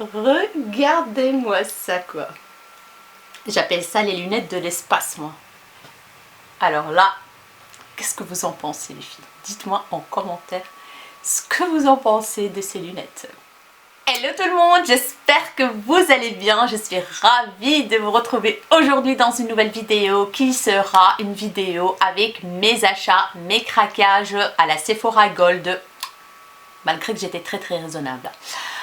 Regardez-moi ça quoi. J'appelle ça les lunettes de l'espace moi. Alors là, qu'est-ce que vous en pensez les filles? Dites-moi en commentaire ce que vous en pensez de ces lunettes. Hello tout le monde, j'espère que vous allez bien. Je suis ravie de vous retrouver aujourd'hui dans une nouvelle vidéo qui sera une vidéo avec mes achats, mes craquages à la Sephora Gold, malgré que j'étais très raisonnable.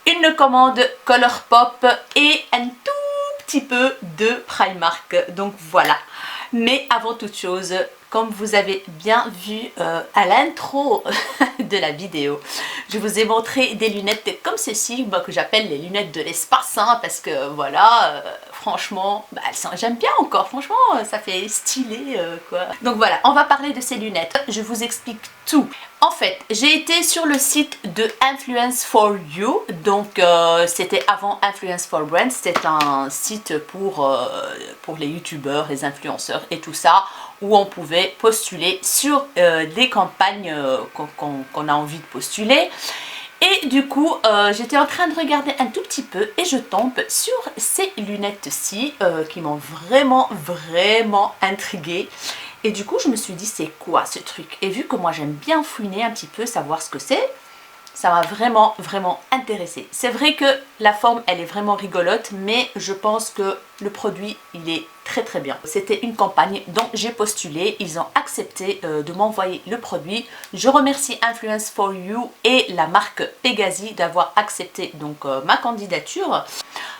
Une commande Colourpop et un tout petit peu de Primark, donc voilà. Mais avant toute chose, comme vous avez bien vu à l'intro de la vidéo, je vous ai montré des lunettes comme ceci, que j'appelle les lunettes de l'espace, hein, parce que voilà, franchement, j'aime bien encore, franchement, ça fait stylé quoi. Donc voilà, on va parler de ces lunettes, je vous explique tout. En fait, j'ai été sur le site de Influence for You, donc c'était avant Influence for Brands, c'est un site pour les youtubeurs, les influenceurs et tout ça, où on pouvait postuler sur des campagnes qu'on a envie de postuler. Et du coup, j'étais en train de regarder un tout petit peu et je tombe sur ces lunettes-ci qui m'ont vraiment intriguée. Et du coup, je me suis dit, c'est quoi ce truc? Et vu que moi, j'aime bien fouiner un petit peu, savoir ce que c'est, ça m'a vraiment intéressée. C'est vrai que la forme, elle est vraiment rigolote, mais je pense que le produit, il est très bien. C'était une campagne dont j'ai postulé. Ils ont accepté de m'envoyer le produit. Je remercie Influence for You et la marque Pegasi d'avoir accepté donc ma candidature.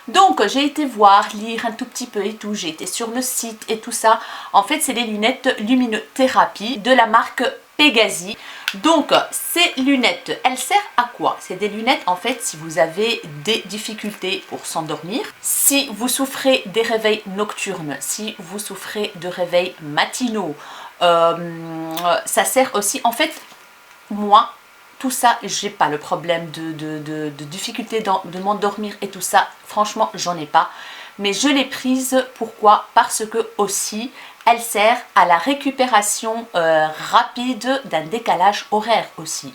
Donc j'ai été voir, lire un tout petit peu et tout, j'ai été sur le site et tout ça. En fait c'est les lunettes Luminothérapie de la marque Pegasi. Donc ces lunettes, elles servent à quoi? C'est des lunettes en fait si vous avez des difficultés pour s'endormir, si vous souffrez des réveils nocturnes, si vous souffrez de réveils matinaux, ça sert aussi en fait, moi tout ça, j'ai pas le problème de difficulté de m'endormir et tout ça, franchement j'en ai pas, mais je l'ai prise, pourquoi? Parce que aussi elle sert à la récupération rapide d'un décalage horaire aussi.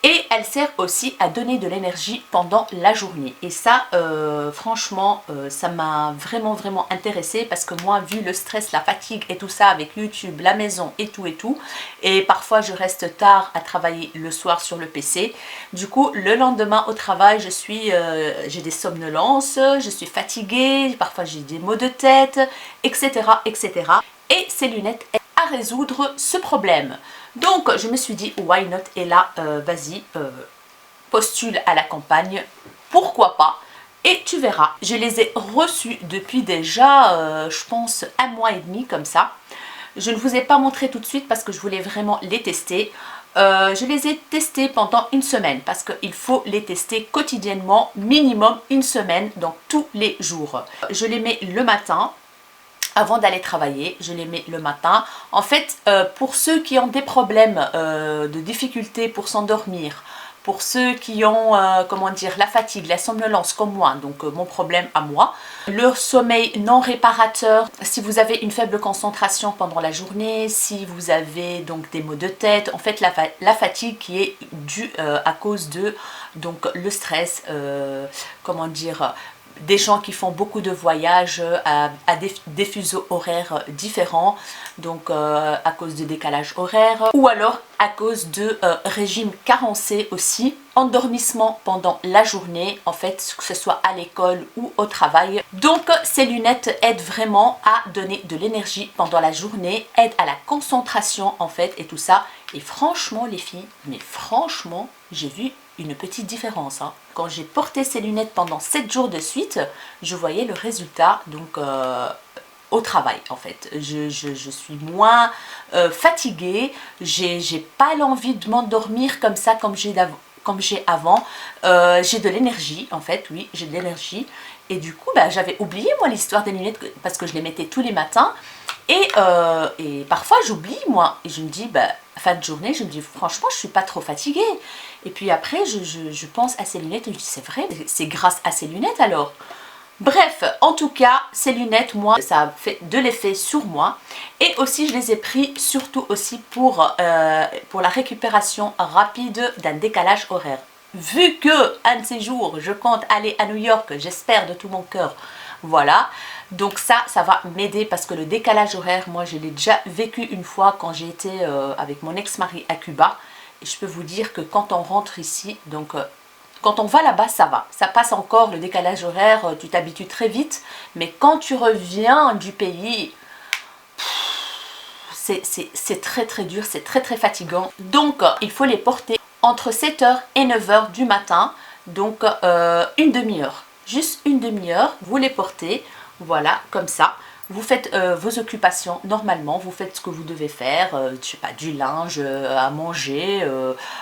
Et elle sert aussi à donner de l'énergie pendant la journée. Et ça, franchement, ça m'a vraiment intéressée parce que moi, vu le stress, la fatigue et tout ça avec YouTube, la maison et tout, et parfois je reste tard à travailler le soir sur le PC. Du coup, le lendemain au travail, j'ai des somnolences, je suis fatiguée, parfois j'ai des maux de tête, etc. Et ces lunettes aident à résoudre ce problème. Donc je me suis dit why not, et là vas-y, postule à la campagne, pourquoi pas, et tu verras. Je les ai reçus depuis déjà je pense 1 mois et demi comme ça. Je ne vous ai pas montré tout de suite parce que je voulais vraiment les tester. Je les ai testés pendant 1 semaine parce qu'il faut les tester quotidiennement, minimum 1 semaine, donc tous les jours. Je les mets le matin. Avant d'aller travailler, je les mets le matin. En fait, pour ceux qui ont des problèmes de difficulté pour s'endormir, pour ceux qui ont, comment dire, la fatigue, la somnolence comme moi, donc mon problème à moi, le sommeil non réparateur, si vous avez une faible concentration pendant la journée, si vous avez donc des maux de tête, en fait la fatigue qui est due à cause de donc le stress, comment dire, des gens qui font beaucoup de voyages à des fuseaux horaires différents, donc à cause de décalage horaire, ou alors à cause de régime carencé aussi, endormissement pendant la journée, en fait, que ce soit à l'école ou au travail. Donc ces lunettes aident vraiment à donner de l'énergie pendant la journée, aident à la concentration en fait et tout ça. Et franchement les filles, mais franchement, j'ai vu une petite différence, hein. Quand j'ai porté ces lunettes pendant 7 jours de suite, je voyais le résultat donc au travail en fait. Je suis moins fatiguée, j'ai pas l'envie de m'endormir comme ça comme j'ai avant. J'ai de l'énergie en fait, oui, j'ai de l'énergie. Et du coup, j'avais oublié moi l'histoire des lunettes parce que je les mettais tous les matins. Et parfois j'oublie moi, et je me dis, fin de journée, je me dis franchement je suis pas trop fatiguée. Et puis après je pense à ces lunettes et je dis c'est vrai, c'est grâce à ces lunettes alors. Bref, en tout cas, ces lunettes, moi, ça a fait de l'effet sur moi. Et aussi, je les ai pris surtout aussi pour la récupération rapide d'un décalage horaire. vu que un de ces jours je compte aller à New York, j'espère de tout mon cœur, voilà, donc ça va m'aider parce que le décalage horaire, moi je l'ai déjà vécu une fois quand j'ai été avec mon ex-mari à Cuba, et je peux vous dire que quand on rentre ici, donc quand on va là-bas, ça va, ça passe encore, le décalage horaire, tu t'habitues très vite, mais quand tu reviens du pays, c'est très très dur, c'est très très fatigant. Donc il faut les porter entre 7h et 9h du matin, donc une demi-heure, juste une demi-heure, vous les portez, voilà, comme ça. Vous faites vos occupations normalement, vous faites ce que vous devez faire, je sais pas, du linge, à manger,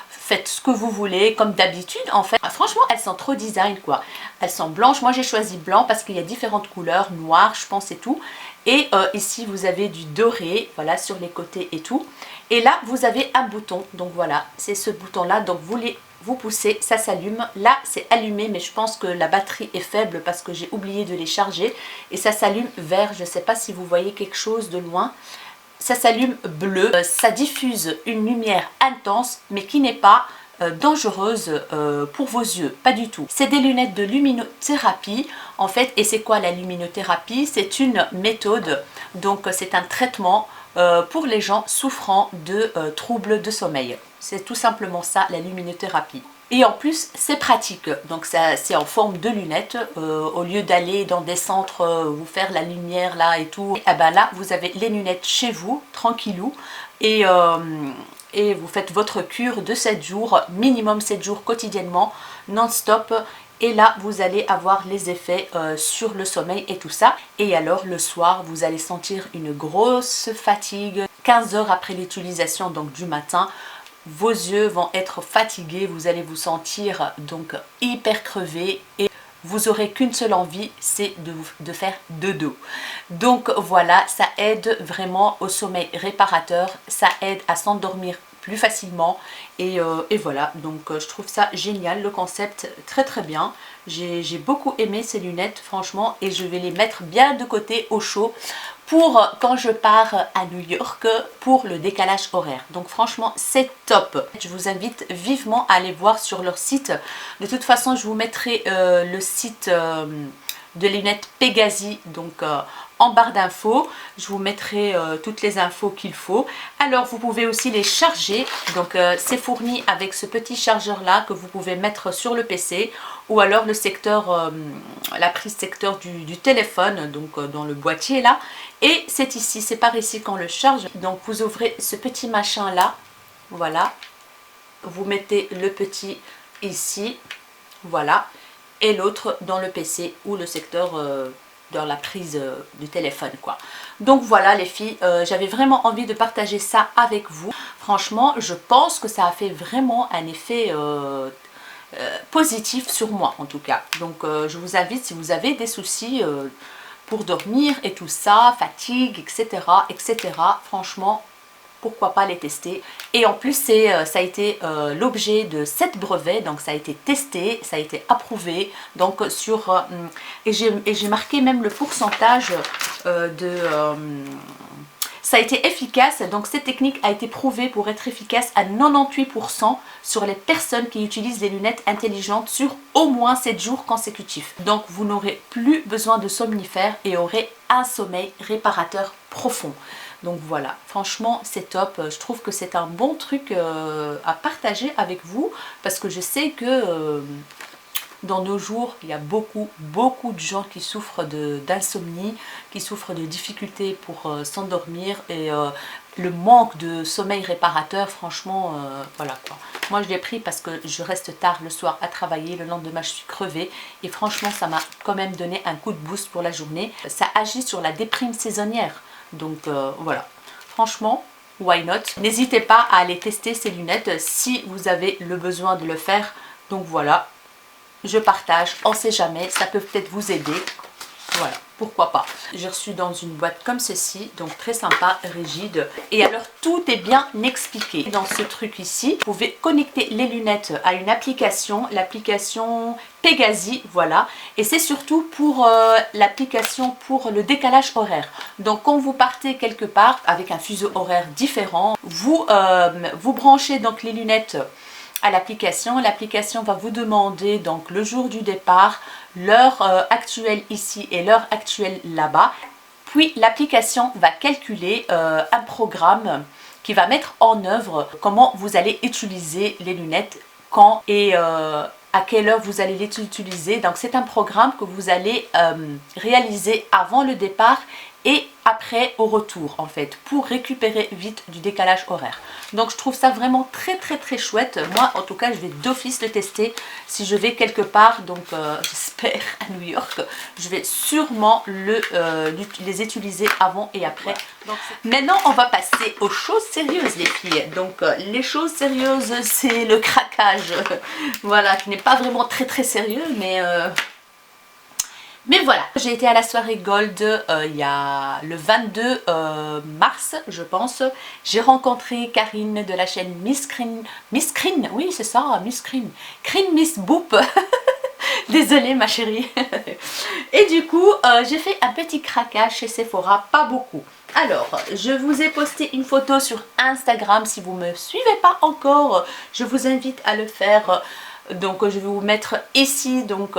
faites ce que vous voulez, comme d'habitude en fait. Franchement, elles sont trop design quoi. Elles sont blanches, moi j'ai choisi blanc parce qu'il y a différentes couleurs, noir je pense et tout. Et ici vous avez du doré, voilà, sur les côtés et tout. Et là vous avez un bouton, donc voilà, c'est ce bouton là, donc vous poussez, ça s'allume. Là c'est allumé, mais je pense que la batterie est faible parce que j'ai oublié de les charger. Et ça s'allume vert, je ne sais pas si vous voyez quelque chose de loin. Ça s'allume bleu, ça diffuse une lumière intense mais qui n'est pas dangereuse pour vos yeux, pas du tout. C'est des lunettes de luminothérapie en fait. Et c'est quoi la luminothérapie? C'est une méthode, donc c'est un traitement pour les gens souffrant de troubles de sommeil. C'est tout simplement ça, la luminothérapie. Et en plus c'est pratique, donc c'est en forme de lunettes, au lieu d'aller dans des centres vous faire la lumière là et tout, et ben là vous avez les lunettes chez vous, tranquillou, et vous faites votre cure de 7 jours, minimum 7 jours quotidiennement, non-stop. Et là vous allez avoir les effets sur le sommeil et tout ça. Et alors le soir vous allez sentir une grosse fatigue, 15 heures après l'utilisation, donc du matin. Vos yeux vont être fatigués, vous allez vous sentir donc hyper crevé et vous aurez qu'une seule envie, c'est de faire dodo. Donc voilà, ça aide vraiment au sommeil réparateur, ça aide à s'endormir plus facilement et voilà, donc je trouve ça génial, le concept très très bien. J'ai beaucoup aimé ces lunettes franchement, et je vais les mettre bien de côté au chaud pour quand je pars à New York pour le décalage horaire. Donc franchement c'est top. Je vous invite vivement à aller voir sur leur site. De toute façon je vous mettrai le site de lunettes Pegasi, donc en barre d'infos. Je vous mettrai toutes les infos qu'il faut. Alors vous pouvez aussi les charger, donc c'est fourni avec ce petit chargeur là que vous pouvez mettre sur le PC, ou alors le secteur, la prise secteur du téléphone, donc dans le boîtier là. Et c'est ici, c'est par ici qu'on le charge. Donc vous ouvrez ce petit machin là, voilà, vous mettez le petit ici, voilà, et l'autre dans le PC ou le secteur dans la prise du téléphone quoi. Donc voilà les filles, j'avais vraiment envie de partager ça avec vous. Franchement je pense que ça a fait vraiment un effet positif sur moi en tout cas. Donc je vous invite, si vous avez des soucis pour dormir et tout ça, fatigue, etc., franchement pourquoi pas les tester. Et en plus ça a été l'objet de 7 brevets, donc ça a été testé, ça a été approuvé, donc sur et j'ai marqué même le pourcentage ça a été efficace. Donc cette technique a été prouvée pour être efficace à 98% sur les personnes qui utilisent des lunettes intelligentes sur au moins 7 jours consécutifs. Donc vous n'aurez plus besoin de somnifères et aurez un sommeil réparateur profond. Donc voilà, franchement c'est top. Je trouve que c'est un bon truc à partager avec vous, parce que je sais que dans nos jours, il y a beaucoup de gens qui souffrent d'insomnie, qui souffrent de difficultés pour s'endormir, et le manque de sommeil réparateur, franchement, voilà quoi. Moi je l'ai pris parce que je reste tard le soir à travailler, le lendemain je suis crevée, et franchement ça m'a quand même donné un coup de boost pour la journée. Ça agit sur la déprime saisonnière, donc voilà, franchement why not. N'hésitez pas à aller tester ces lunettes si vous avez le besoin de le faire. Donc voilà, je partage, on sait jamais, ça peut peut-être vous aider, voilà, pourquoi pas. J'ai reçu dans une boîte comme ceci, donc très sympa, rigide, et alors tout est bien expliqué. Dans ce truc ici, vous pouvez connecter les lunettes à une application, l'application Pegasi, voilà, et c'est surtout pour l'application pour le décalage horaire. Donc quand vous partez quelque part avec un fuseau horaire différent, vous branchez donc les lunettes à l'application. L'application va vous demander donc le jour du départ, l'heure actuelle ici et l'heure actuelle là-bas. Puis l'application va calculer un programme qui va mettre en œuvre comment vous allez utiliser les lunettes, quand et à quelle heure vous allez les utiliser. Donc c'est un programme que vous allez réaliser avant le départ et après au retour en fait, pour récupérer vite du décalage horaire. Donc je trouve ça vraiment très chouette. Moi en tout cas je vais d'office le tester si je vais quelque part, donc j'espère à New York. Je vais sûrement les utiliser avant et après. Donc, maintenant on va passer aux choses sérieuses les filles. Donc les choses sérieuses, c'est le craquage. Voilà, qui n'est pas vraiment très sérieux, mais voilà, j'ai été à la soirée Gold il y a le 22 mars, je pense. J'ai rencontré Karine de la chaîne Miss Green. Miss Green, oui c'est ça, Miss Green. Green Miss Boop. Désolée ma chérie. Et du coup, j'ai fait un petit craquage chez Sephora, pas beaucoup. Alors, je vous ai posté une photo sur Instagram. Si vous ne me suivez pas encore, je vous invite à le faire. Donc je vais vous mettre ici donc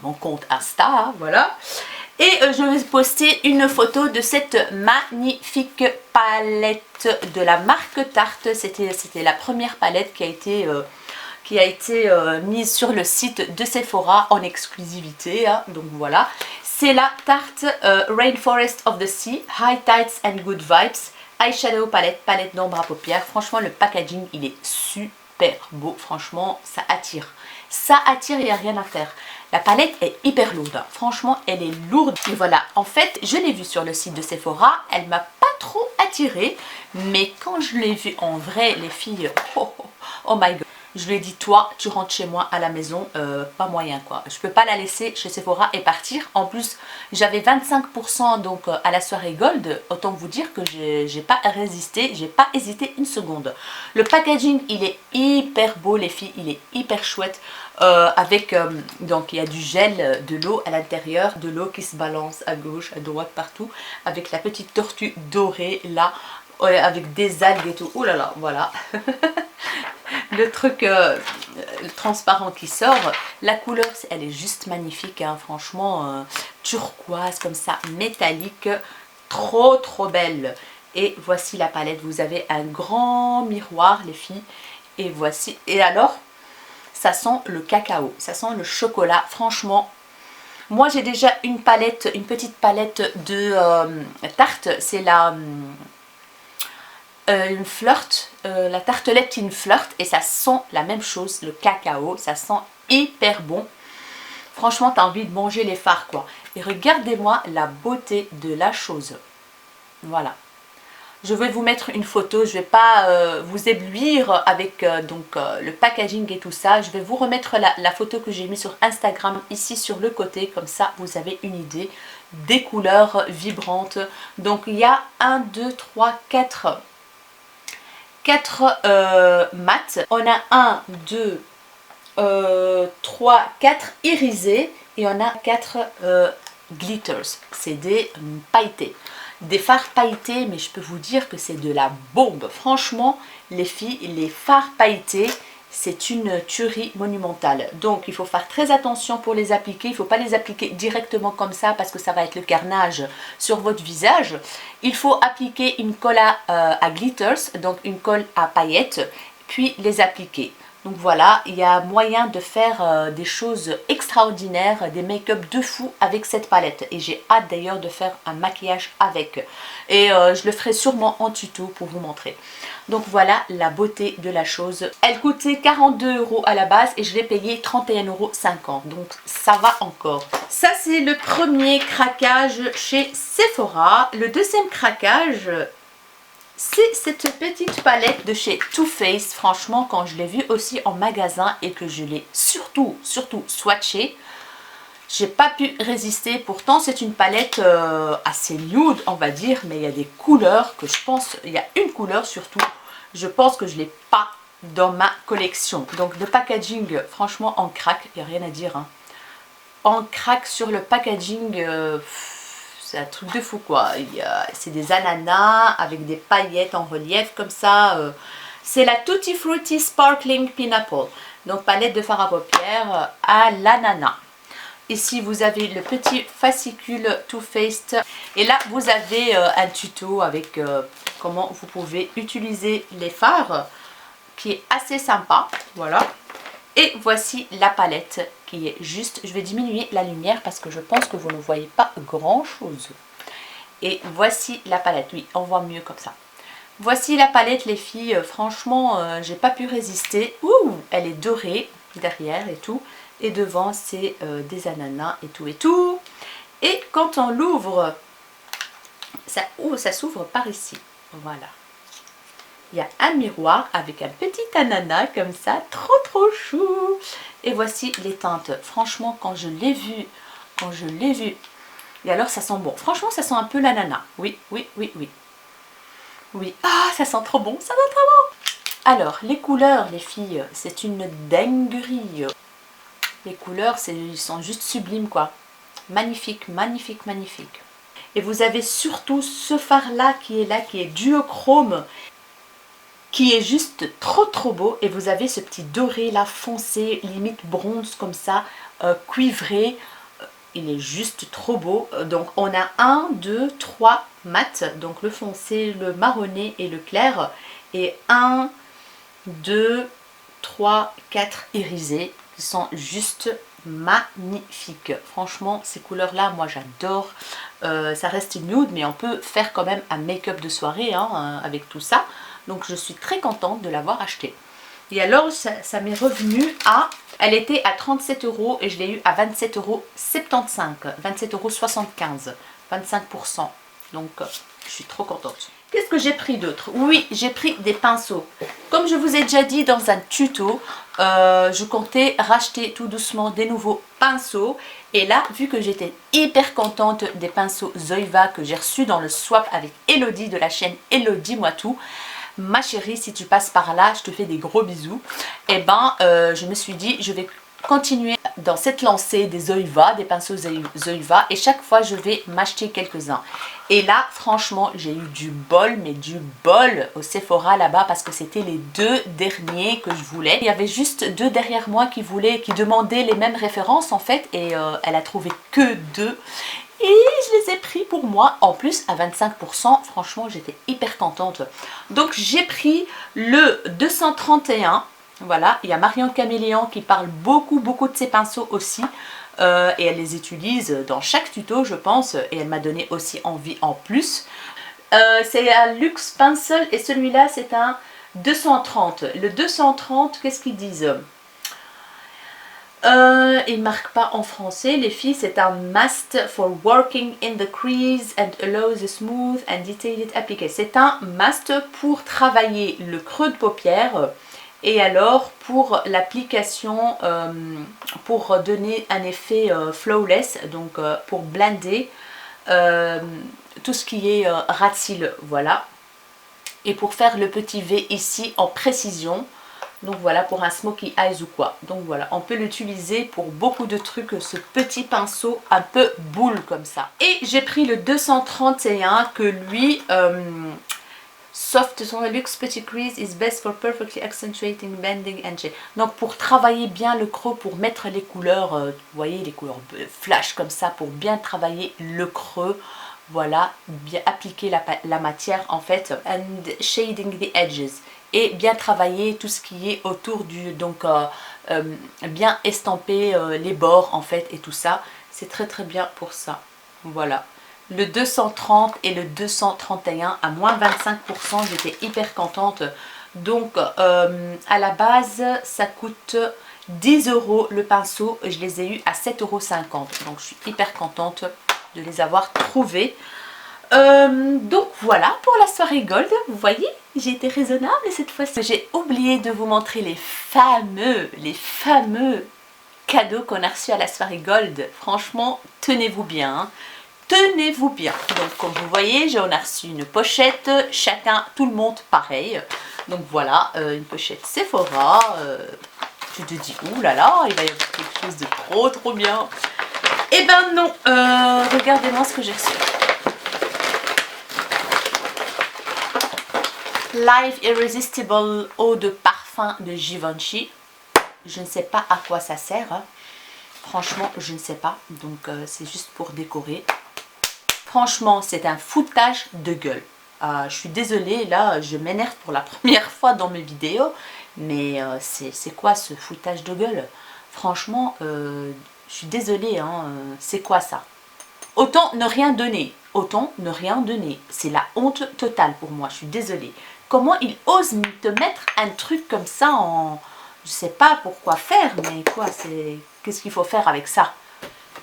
mon compte Insta, hein, voilà. Et je vais poster une photo de cette magnifique palette de la marque Tarte. C'était la première palette qui a été mise sur le site de Sephora en exclusivité, hein, donc voilà. C'est la Tarte Rainforest of the Sea, High Tides and Good Vibes, Eyeshadow palette d'ombre à paupières. Franchement le packaging il est super beau, franchement ça attire, il n'y a rien à faire. La palette est hyper lourde, hein. Franchement elle est lourde. Et voilà, en fait je l'ai vue sur le site de Sephora, elle m'a pas trop attirée, mais quand je l'ai vue en vrai les filles, oh my god, je lui ai dit toi tu rentres chez moi à la maison, pas moyen quoi, je peux pas la laisser chez Sephora et partir. En plus j'avais 25% donc à la soirée Gold, autant vous dire que j'ai pas résisté, j'ai pas hésité une seconde. Le packaging il est hyper beau les filles, il est hyper chouette, avec donc il y a du gel, de l'eau à l'intérieur, de l'eau qui se balance à gauche, à droite, partout, avec la petite tortue dorée là, avec des algues et tout. Oh là là, voilà. Le truc transparent qui sort, la couleur elle est juste magnifique, hein, franchement turquoise comme ça, métallique, trop belle. Et voici la palette, vous avez un grand miroir les filles, et voici, et alors ça sent le cacao, ça sent le chocolat, franchement. Moi j'ai déjà une palette, une petite palette de Tarte, c'est la une flirt, la tartelette in flirt, et ça sent la même chose, le cacao, ça sent hyper bon. Franchement t'as envie de manger les fards quoi. Et regardez-moi la beauté de la chose. Voilà. Je vais vous mettre une photo, je ne vais pas vous éblouir avec le packaging et tout ça. Je vais vous remettre la photo que j'ai mise sur Instagram ici sur le côté, comme ça vous avez une idée des couleurs vibrantes. Donc il y a 1, 2, 3, 4 mat. On a 1, 2, 3, 4 irisés et on a 4 glitters. C'est des pailletés. Des fards pailletés, mais je peux vous dire que c'est de la bombe. Franchement, les filles, les fards pailletés, c'est une tuerie monumentale. Donc, il faut faire très attention pour les appliquer. Il ne faut pas les appliquer directement comme ça parce que ça va être le carnage sur votre visage. Il faut appliquer une colle à glitters, donc une colle à paillettes, puis les appliquer. Donc voilà, il y a moyen de faire des choses extraordinaires, des make-up de fou avec cette palette. Et j'ai hâte d'ailleurs de faire un maquillage avec. Et je le ferai sûrement en tuto pour vous montrer. Donc voilà la beauté de la chose. Elle coûtait 42 € à la base et je l'ai payé 31,50 €. Donc ça va encore. Ça c'est le premier craquage chez Sephora. Le deuxième craquage, c'est cette petite palette de chez Too Faced. Franchement, quand je l'ai vue aussi en magasin et que je l'ai surtout swatchée, j'ai pas pu résister. Pourtant, c'est une palette assez nude, on va dire, mais il y a des couleurs que je pense, il y a une couleur surtout, je pense que je l'ai pas dans ma collection. Donc, le packaging, franchement, en craque, il n'y a rien à dire. Hein. En craque sur le packaging... c'est un truc de fou quoi, c'est des ananas avec des paillettes en relief comme ça, C'est la Tutti Frutti Sparkling Pineapple. Donc palette de fard à paupières à l'ananas. Ici vous avez le petit fascicule Too Faced. Et là vous avez un tuto avec comment vous pouvez utiliser les fards, qui est assez sympa. Voilà. Et voici la palette qui est juste, je vais diminuer la lumière parce que je pense que vous ne voyez pas grand chose. Et voici la palette, oui, on voit mieux comme ça. Voici la palette les filles, franchement j'ai pas pu résister. Ouh, elle est dorée derrière et tout. Et devant c'est des ananas et tout et tout. Et quand on l'ouvre, ça s'ouvre par ici, voilà. Il y a un miroir avec un petit ananas comme ça, trop chou. Et voici les teintes. Franchement, quand je l'ai vu, et alors ça sent bon. Franchement, ça sent un peu l'ananas. Oui. Oui, ah, ça sent trop bon, ça sent trop bon. Alors, les couleurs, les filles, c'est une dinguerie. Les couleurs, ils sont juste sublimes, quoi. Magnifique. Et vous avez surtout ce phare-là, qui est duochrome, qui est juste trop beau. Et vous avez ce petit doré là foncé, limite bronze comme ça, cuivré. Il est juste trop beau. Donc on a 1, 2, 3 mat, donc le foncé, le marronné et le clair. Et 1, 2, 3, 4 irisés qui sont juste magnifiques. Franchement, ces couleurs là, moi j'adore. Ça reste nude, mais on peut faire quand même un make-up de soirée hein, avec tout ça. Donc je suis très contente de l'avoir acheté. Et alors ça m'est revenu à... Elle était à 37 € et je l'ai eu à 27,75 €, 27,75 €, 25%. Donc je suis trop contente. Qu'est-ce que j'ai pris d'autre? Oui, j'ai pris des pinceaux. Comme je vous ai déjà dit dans un tuto, je comptais racheter tout doucement des nouveaux pinceaux. Et là, vu que j'étais hyper contente des pinceaux Zoeva que j'ai reçus dans le swap avec Elodie de la chaîne Elodie Moi Tout, ma chérie, si tu passes par là, je te fais des gros bisous. Et ben, je me suis dit, je vais continuer dans cette lancée des Zoeva, des pinceaux Zoeva. Et chaque fois, je vais m'acheter quelques-uns. Et là, franchement, j'ai eu du bol, mais du bol au Sephora là-bas parce que c'était les 2 derniers que je voulais. Il y avait juste 2 derrière moi qui demandaient les mêmes références en fait. Et elle a trouvé que 2. Et je les ai pris pour moi, en plus à 25%, franchement j'étais hyper contente. Donc j'ai pris le 231, voilà, il y a Marion Caméléon qui parle beaucoup de ses pinceaux aussi. Et elle les utilise dans chaque tuto je pense, et elle m'a donné aussi envie en plus. C'est un Luxe Pencil et celui-là c'est un 230. Le 230, qu'est-ce qu'ils disent ? Il ne marque pas en français, les filles, c'est un must for working in the crease and allows a smooth and detailed application. C'est un must pour travailler le creux de paupière et alors pour l'application, pour donner un effet flawless, donc pour blender tout ce qui est ras de cils, voilà. Et pour faire le petit V ici en précision. Donc voilà, pour un smoky eyes ou quoi. Donc voilà, on peut l'utiliser pour beaucoup de trucs, ce petit pinceau un peu boule comme ça. Et j'ai pris le 231 que lui, Soft Luxe Petit Crease is best for perfectly accentuating, bending and shape. Donc pour travailler bien le creux, pour mettre les couleurs, vous voyez les couleurs flash comme ça, pour bien travailler le creux. Voilà, bien appliquer la matière en fait, and shading the edges. Et bien travailler tout ce qui est autour du, donc bien estamper les bords en fait et tout ça, c'est très bien pour ça. Voilà, le 230 et le 231 à moins 25%, j'étais hyper contente. Donc à la base ça coûte 10 € le pinceau, je les ai eu à 7,50 €, donc je suis hyper contente de les avoir trouvés. Donc voilà pour la soirée gold, vous voyez, j'ai été raisonnable cette fois-ci. J'ai oublié de vous montrer les fameux cadeaux qu'on a reçus à la soirée gold. Franchement, tenez-vous bien, hein. Tenez-vous bien. Donc comme vous voyez, on a reçu une pochette, chacun, tout le monde pareil. Donc voilà, une pochette Sephora. Tu te dis, ouh là là, il va y avoir quelque chose de trop bien. Eh ben non, regardez-moi ce que j'ai reçu. Live Irresistible eau de parfum de Givenchy. Je ne sais pas à quoi ça sert. Hein. Franchement, je ne sais pas. Donc, c'est juste pour décorer. Franchement, c'est un foutage de gueule. Je suis désolée, là, je m'énerve pour la première fois dans mes vidéos. Mais c'est quoi ce foutage de gueule? Franchement, je suis désolée. Hein, c'est quoi ça? Autant ne rien donner. Autant ne rien donner. C'est la honte totale pour moi. Je suis désolée. Comment ils osent te mettre un truc comme ça en... Je sais pas pourquoi faire, mais quoi, c'est... Qu'est-ce qu'il faut faire avec ça?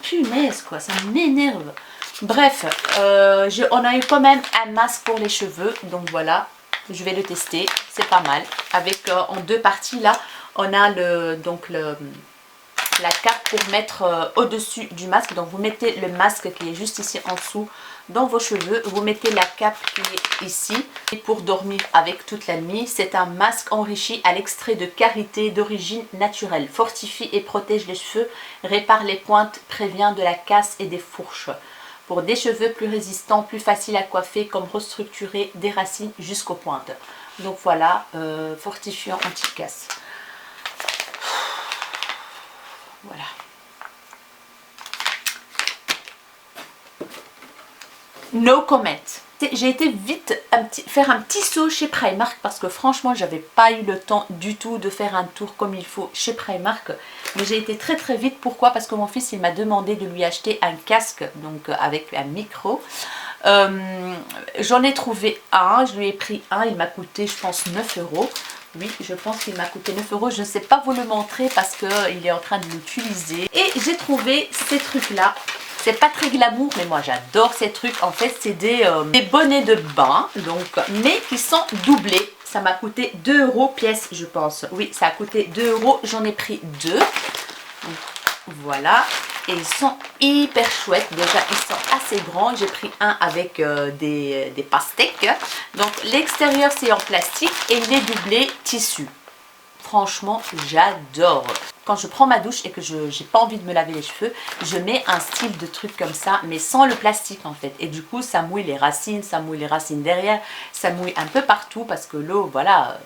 Punaise, quoi, ça m'énerve. Bref, on a eu quand même un masque pour les cheveux. Donc voilà, je vais le tester. C'est pas mal. Avec, en deux parties, là, on a la cape pour mettre au-dessus du masque. Donc vous mettez le masque qui est juste ici en dessous dans vos cheveux. Vous mettez la cape qui est ici. Et pour dormir avec toute la nuit, c'est un masque enrichi à l'extrait de karité d'origine naturelle. Fortifie et protège les cheveux, répare les pointes, prévient de la casse et des fourches. Pour des cheveux plus résistants, plus faciles à coiffer, comme restructurer des racines jusqu'aux pointes. Donc voilà, fortifiant anti-casse. Voilà. No comment. J'ai été vite faire un petit saut chez Primark parce que franchement j'avais pas eu le temps du tout de faire un tour comme il faut chez Primark. Mais j'ai été très très vite. Pourquoi? Parce que mon fils il m'a demandé de lui acheter un casque, donc avec un micro. J'en ai trouvé un, je lui ai pris un, il m'a coûté je pense 9 €. Oui, je pense qu'il m'a coûté 9 €. Je ne sais pas vous le montrer parce qu'il est en train de l'utiliser. Et j'ai trouvé ces trucs-là. C'est pas très glamour, mais moi j'adore ces trucs. En fait, c'est des bonnets de bain, donc, mais qui sont doublés. Ça m'a coûté 2 € pièce, je pense. Oui, ça a coûté 2 €. J'en ai pris deux. Donc, voilà. Et ils sont hyper chouettes. Déjà, ils sont assez grands. J'ai pris un avec des pastèques. Donc, l'extérieur, c'est en plastique et il est doublé tissu. Franchement, j'adore. Quand je prends ma douche et que je n'ai pas envie de me laver les cheveux, je mets un style de truc comme ça, mais sans le plastique en fait. Et du coup, ça mouille les racines, ça mouille les racines derrière, ça mouille un peu partout parce que l'eau, voilà,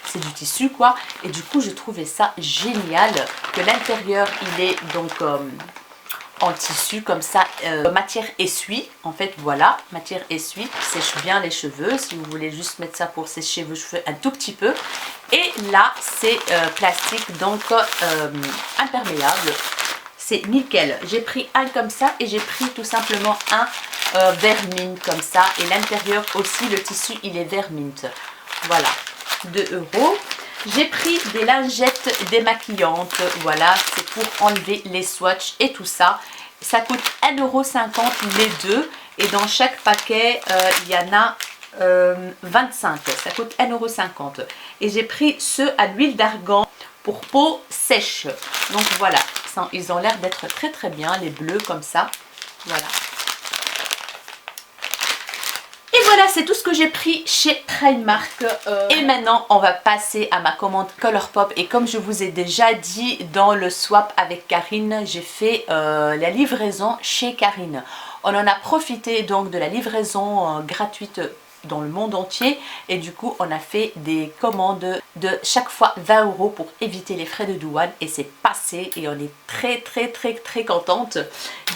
c'est du tissu quoi. Et du coup, je trouvais ça génial que l'intérieur, il est donc en tissu comme ça, matière essuie. En fait, voilà, matière essuie, sèche bien les cheveux. Si vous voulez juste mettre ça pour sécher vos cheveux un tout petit peu. Et là, c'est plastique, donc imperméable. C'est nickel. J'ai pris un comme ça et j'ai pris tout simplement un vert mint comme ça. Et l'intérieur aussi, le tissu, il est vert mint. Voilà, 2 €. J'ai pris des lingettes démaquillantes, voilà, c'est pour enlever les swatchs et tout ça. Ça coûte 1,50 € les deux et dans chaque paquet, il y en a 25, ça coûte 1,50 €. Et j'ai pris ceux à l'huile d'argan pour peau sèche. Donc voilà, ils ont l'air d'être très très bien, les bleus comme ça, voilà. Et voilà, c'est tout ce que j'ai pris chez Primark. Et maintenant, on va passer à ma commande Colourpop. Et comme je vous ai déjà dit dans le swap avec Karine, j'ai fait la livraison chez Karine. On en a profité donc de la livraison gratuite dans le monde entier et du coup on a fait des commandes de chaque fois 20 € pour éviter les frais de douane et c'est passé et on est très contente.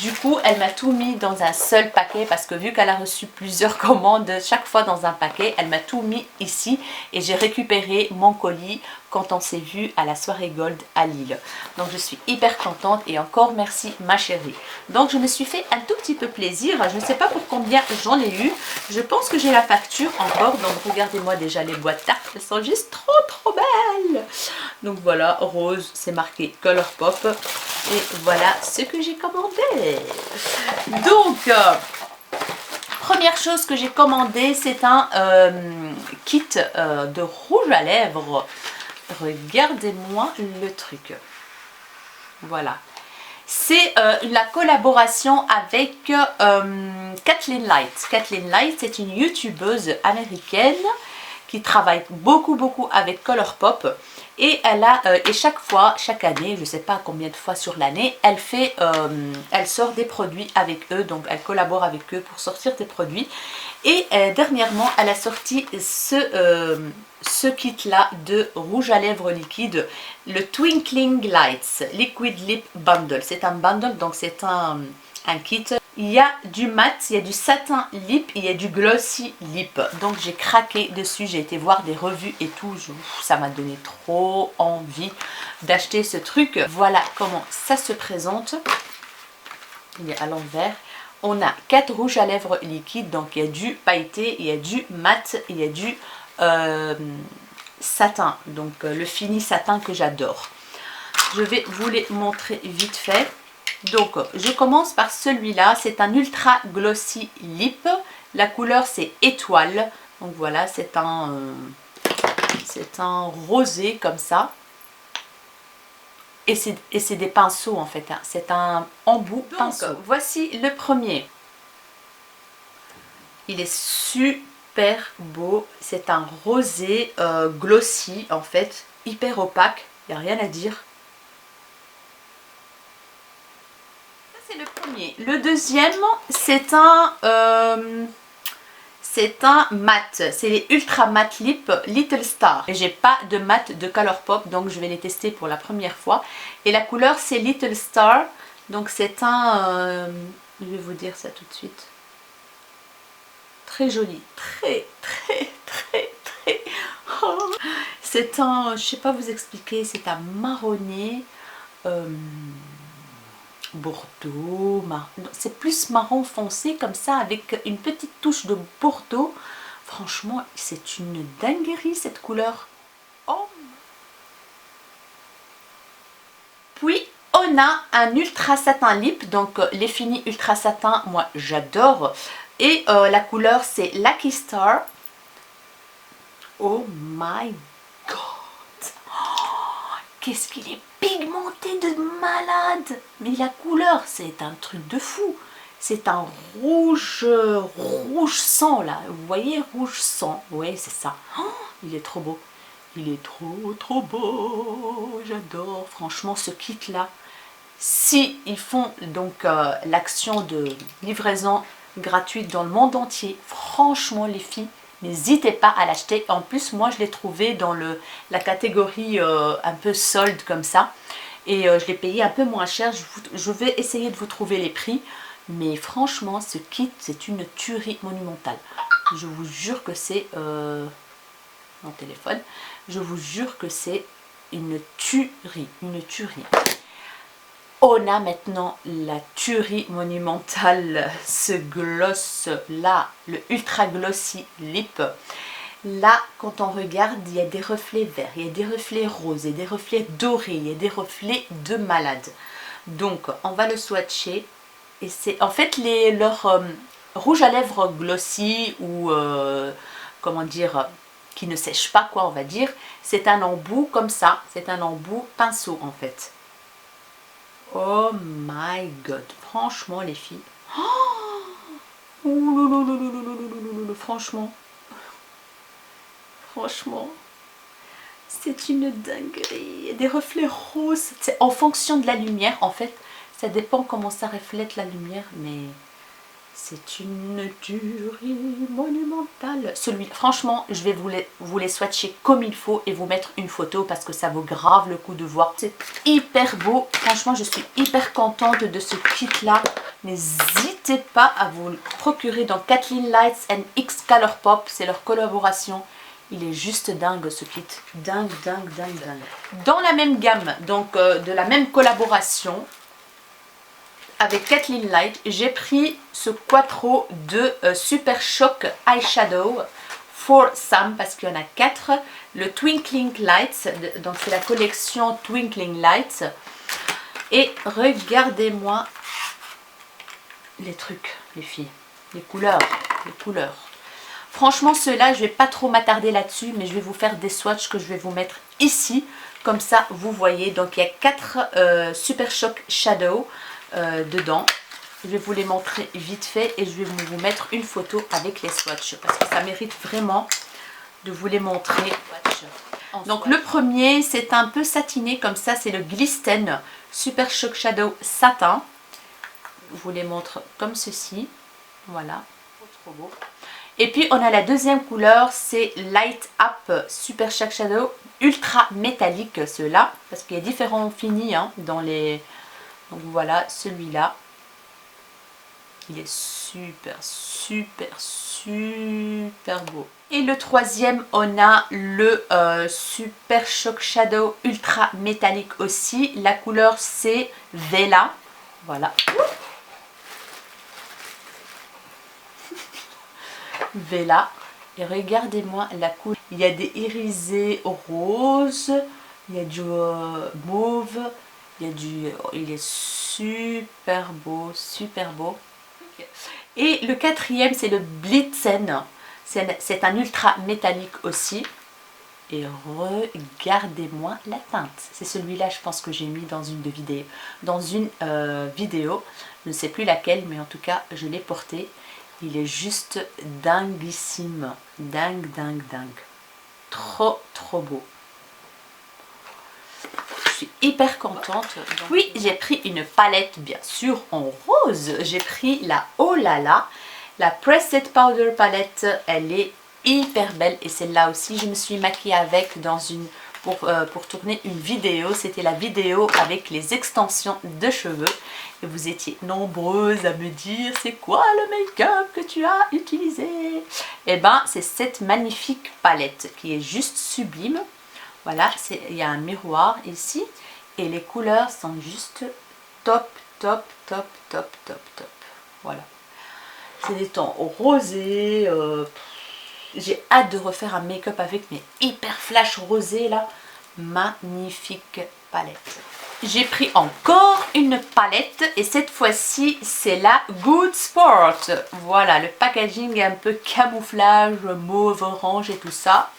Du coup elle m'a tout mis dans un seul paquet parce que vu qu'elle a reçu plusieurs commandes chaque fois dans un paquet, elle m'a tout mis ici et j'ai récupéré mon colis quand on s'est vu à la soirée Gold à Lille. Donc je suis hyper contente et encore merci ma chérie. Donc je me suis fait un tout petit peu plaisir. Je ne sais pas pour combien j'en ai eu. Je pense que j'ai la facture encore. Donc regardez-moi déjà les boîtes tartes. Elles sont juste trop belles. Donc voilà, rose, c'est marqué Colourpop. Et voilà ce que j'ai commandé. Donc... première chose que j'ai commandé, c'est un kit de rouge à lèvres. Regardez-moi le truc. Voilà. C'est la collaboration avec Kathleen Light. Kathleen Light, c'est une youtubeuse américaine qui travaille beaucoup avec Colourpop. Et elle a et chaque fois, chaque année, je ne sais pas combien de fois sur l'année, elle sort des produits avec eux, donc elle collabore avec eux pour sortir des produits. Et dernièrement, elle a sorti ce kit là de rouge à lèvres liquide, le Twinkling Lights Liquid Lip Bundle. C'est un bundle, donc c'est un kit. Il y a du mat, il y a du satin lip, il y a du glossy lip. Donc j'ai craqué dessus, j'ai été voir des revues et tout. Ça m'a donné trop envie d'acheter ce truc. Voilà comment ça se présente. Il est à l'envers. On a 4 rouges à lèvres liquides. Donc il y a du pailleté, il y a du mat, il y a du satin. Donc le fini satin que j'adore. Je vais vous les montrer vite fait. Donc je commence par celui-là, c'est un ultra glossy lip, la couleur c'est étoile, donc voilà, c'est un rosé comme ça, et c'est des pinceaux en fait, hein. C'est un embout pinceau. Voici le premier, il est super beau, c'est un rosé glossy en fait, hyper opaque, il n'y a rien à dire. C'est le premier. Le deuxième, c'est un mat. C'est les Ultra Matte Lip Little Star. Et j'ai pas de mat de Colourpop, donc je vais les tester pour la première fois. Et la couleur, c'est Little Star. Donc c'est un... je vais vous dire ça tout de suite. Très joli. Très. Oh. C'est un... je sais pas vous expliquer. C'est un marronné... bordeaux, c'est plus marron foncé comme ça avec une petite touche de bordeaux. Franchement, c'est une dinguerie cette couleur. Oh. Puis on a un ultra satin lip, donc les finis ultra satin, moi j'adore. Et la couleur c'est Lucky Star. Oh my god. Qu'est-ce qu'il est pigmenté de malade! Mais la couleur, c'est un truc de fou. C'est un rouge sang là. Vous voyez, rouge sang. Oui, c'est ça. Oh, il est trop beau. Il est trop beau. J'adore. Franchement, ce kit là. Si ils font donc l'action de livraison gratuite dans le monde entier, franchement les filles, n'hésitez pas à l'acheter. En plus, moi, je l'ai trouvé dans la catégorie un peu solde comme ça. Et je l'ai payé un peu moins cher. Je vais essayer de vous trouver les prix. Mais franchement, ce kit, c'est une tuerie monumentale. Je vous jure que c'est... mon téléphone. Je vous jure que c'est une tuerie. Une tuerie. On a maintenant la tuerie monumentale, ce gloss là, le ultra glossy lip. Là, quand on regarde, il y a des reflets verts, il y a des reflets roses, il y a des reflets dorés, il y a des reflets de malade. Donc, on va le swatcher. Et c'est en fait leur rouge à lèvres glossy ou comment dire, qui ne sèche pas quoi, on va dire. C'est un embout comme ça, c'est un embout pinceau en fait. Oh my god, franchement les filles, franchement, c'est une dinguerie. Des reflets roses, c'est en fonction de la lumière en fait, ça dépend comment ça reflète la lumière, mais c'est une tuerie monumentale. Franchement, je vais vous les swatcher comme il faut et vous mettre une photo parce que ça vaut grave le coup de voir. C'est hyper beau. Franchement, je suis hyper contente de ce kit-là. N'hésitez pas à vous le procurer dans Kathleen Lights and X Colourpop. C'est leur collaboration. Il est juste dingue ce kit. Dingue. Dans la même gamme, donc de la même collaboration, avec Kathleen Light, j'ai pris ce Quattro de Super Shock Eyeshadow for Sam parce qu'il y en a 4. Le Twinkling Lights, donc c'est la collection Twinkling Lights. Et regardez-moi les trucs, les filles, les couleurs. Franchement, ceux-là, je ne vais pas trop m'attarder là-dessus, mais je vais vous faire des swatchs que je vais vous mettre ici. Comme ça, vous voyez. Donc, il y a 4 Super Shock Shadow dedans. Je vais vous les montrer vite fait et je vais vous mettre une photo avec les swatchs parce que ça mérite vraiment de vous les montrer. Donc le premier, c'est un peu satiné comme ça, c'est le Glisten Super Shock Shadow Satin. Je vous les montre comme ceci. Voilà, trop beau. Et puis on a la deuxième couleur, c'est Light Up Super Shock Shadow Ultra Métallique, ceux-là, parce qu'il y a différents finis hein, dans les... Donc voilà, celui-là. Il est super, super, super beau. Et le troisième, on a le Super Shock Shadow Ultra Métallique aussi. La couleur, c'est Vela. Voilà. Vela. Et regardez-moi la couleur. Il y a des irisés roses. Il y a du mauve. Il est super beau, super beau. Et le quatrième, c'est le Blitzen. C'est un ultra métallique aussi. Et regardez-moi la teinte. C'est celui-là, je pense que j'ai mis dans une vidéo. Je ne sais plus laquelle, mais en tout cas, je l'ai porté. Il est juste dinguissime. Dingue, dingue, dingue. Trop, trop beau. Je suis hyper contente. Oui, j'ai pris une palette, bien sûr, en rose. J'ai pris la Oh là là. La Pressed Powder palette, elle est hyper belle. Et celle-là aussi, je me suis maquillée avec pour tourner une vidéo. C'était la vidéo avec les extensions de cheveux. Et vous étiez nombreuses à me dire, c'est quoi le make-up que tu as utilisé? Et ben, c'est cette magnifique palette qui est juste sublime. Voilà, il y a un miroir ici. Et les couleurs sont juste top, top, top, top, top, top. Voilà. C'est des tons rosés. J'ai hâte de refaire un make-up avec mes hyper flash rosés là. Magnifique palette. J'ai pris encore une palette et cette fois-ci c'est la Good Sport. Voilà, le packaging est un peu camouflage, mauve, orange et tout ça.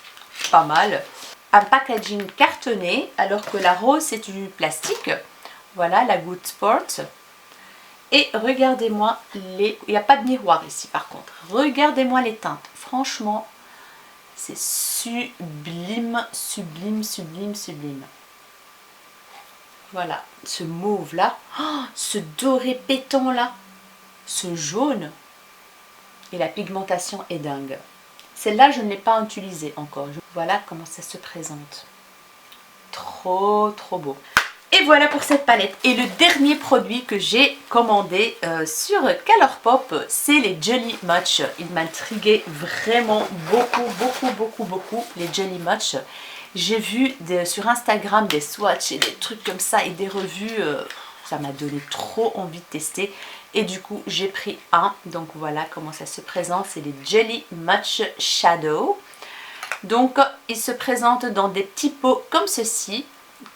Pas mal. Un packaging cartonné alors que la rose c'est du plastique. Voilà la Good Sport. Et regardez-moi il n'y a pas de miroir ici par contre. Regardez-moi les teintes. Franchement, c'est sublime, sublime, sublime, sublime. Voilà, ce mauve là, oh, ce doré pétant là, ce jaune. Et la pigmentation est dingue. Celle-là, je ne l'ai pas utilisée encore. Voilà comment ça se présente. Trop, trop beau. Et voilà pour cette palette. Et le dernier produit que j'ai commandé sur Colourpop, c'est les Jelly Much. Il m'intriguait vraiment beaucoup, beaucoup, beaucoup, beaucoup, les Jelly Much. J'ai vu sur Instagram des swatchs et des trucs comme ça et des revues. Ça m'a donné trop envie de tester. Et du coup, j'ai pris un. Donc voilà comment ça se présente. C'est les Jelly Much Shadow. Donc, ils se présentent dans des petits pots comme ceci.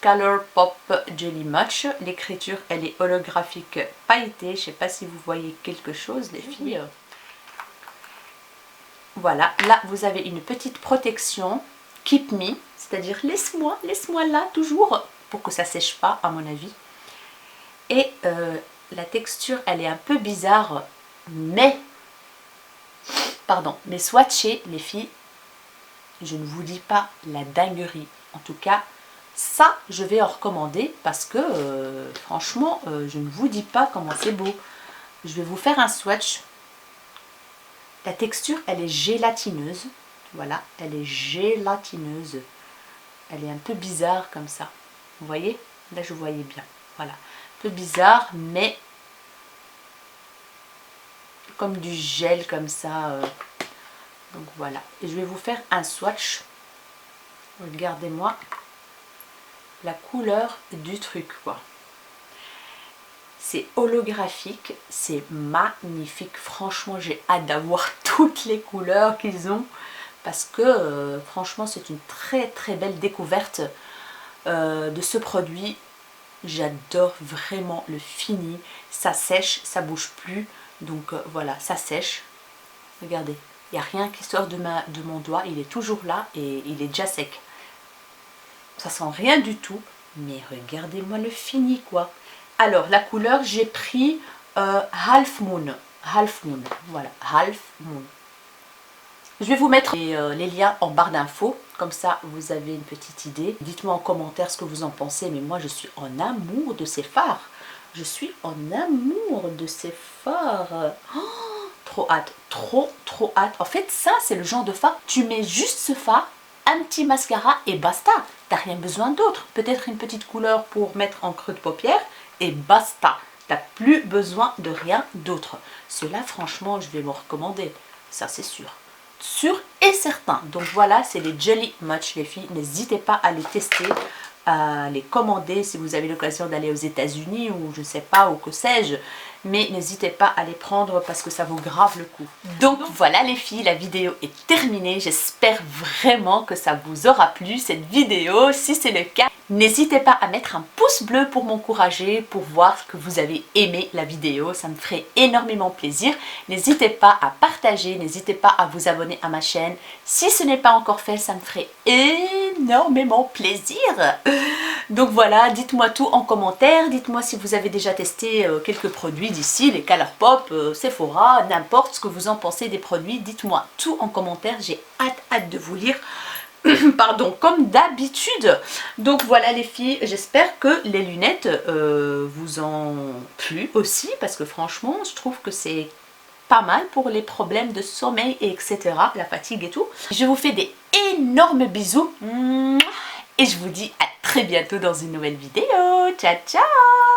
Colourpop Jelly Much. L'écriture, elle est holographique pailletée. Je ne sais pas si vous voyez quelque chose, les filles. Voilà, là, vous avez une petite protection. Keep me, c'est-à-dire laisse-moi là, toujours, pour que ça ne sèche pas, à mon avis. Et la texture, elle est un peu bizarre, mais swatchez, les filles, je ne vous dis pas la dinguerie. En tout cas, ça, je vais en recommander parce que, franchement, je ne vous dis pas comment c'est beau. Je vais vous faire un swatch. La texture, elle est gélatineuse. Voilà, elle est gélatineuse. Elle est un peu bizarre comme ça. Vous voyez? Là, je voyais bien. Voilà. Un peu bizarre, mais comme du gel comme ça. Donc voilà. Et je vais vous faire un swatch. Regardez-moi la couleur du truc, quoi. C'est holographique, c'est magnifique. Franchement, j'ai hâte d'avoir toutes les couleurs qu'ils ont parce que franchement, c'est une très très belle découverte de ce produit. J'adore vraiment le fini. Ça sèche, ça bouge plus. Donc voilà, ça sèche. Regardez, il n'y a rien qui sort de mon doigt. Il est toujours là et il est déjà sec. Ça sent rien du tout. Mais regardez-moi le fini, quoi. Alors, la couleur, j'ai pris Half Moon. Half Moon, voilà, Half Moon. Je vais vous mettre les liens en barre d'infos. Comme ça, vous avez une petite idée. Dites-moi en commentaire ce que vous en pensez. Mais moi, je suis en amour de ces fards. Je suis en amour de ces fards. Oh, trop hâte, trop hâte. En fait, ça, c'est le genre de fard. Tu mets juste ce fard, un petit mascara et basta. T'as rien besoin d'autre. Peut-être une petite couleur pour mettre en creux de paupière et basta. T'as plus besoin de rien d'autre. Cela, franchement, je vais me recommander. Ça, c'est sûr. Sûr et certain. Donc voilà, c'est les Jelly Much, les filles. N'hésitez pas à les tester, à les commander si vous avez l'occasion d'aller aux États-Unis ou je sais pas, ou que sais-je. Mais n'hésitez pas à les prendre parce que ça vaut grave le coup. Donc voilà les filles, la vidéo est terminée. J'espère vraiment que ça vous aura plu cette vidéo. Si c'est le cas, n'hésitez pas à mettre un pouce bleu pour m'encourager, pour voir que vous avez aimé la vidéo. Ça me ferait énormément plaisir. N'hésitez pas à partager, n'hésitez pas à vous abonner à ma chaîne. Si ce n'est pas encore fait, ça me ferait énormément plaisir. Donc voilà, dites-moi tout en commentaire. Dites-moi si vous avez déjà testé quelques produits d'ici, les Colourpop, Sephora, n'importe ce que vous en pensez des produits. Dites-moi tout en commentaire. J'ai hâte de vous lire. Pardon, comme d'habitude. Donc voilà les filles, j'espère que les lunettes vous ont plu aussi, parce que franchement je trouve que c'est pas mal pour les problèmes de sommeil et etc, la fatigue et tout. Je vous fais des énormes bisous et je vous dis à très bientôt dans une nouvelle vidéo. Ciao ciao.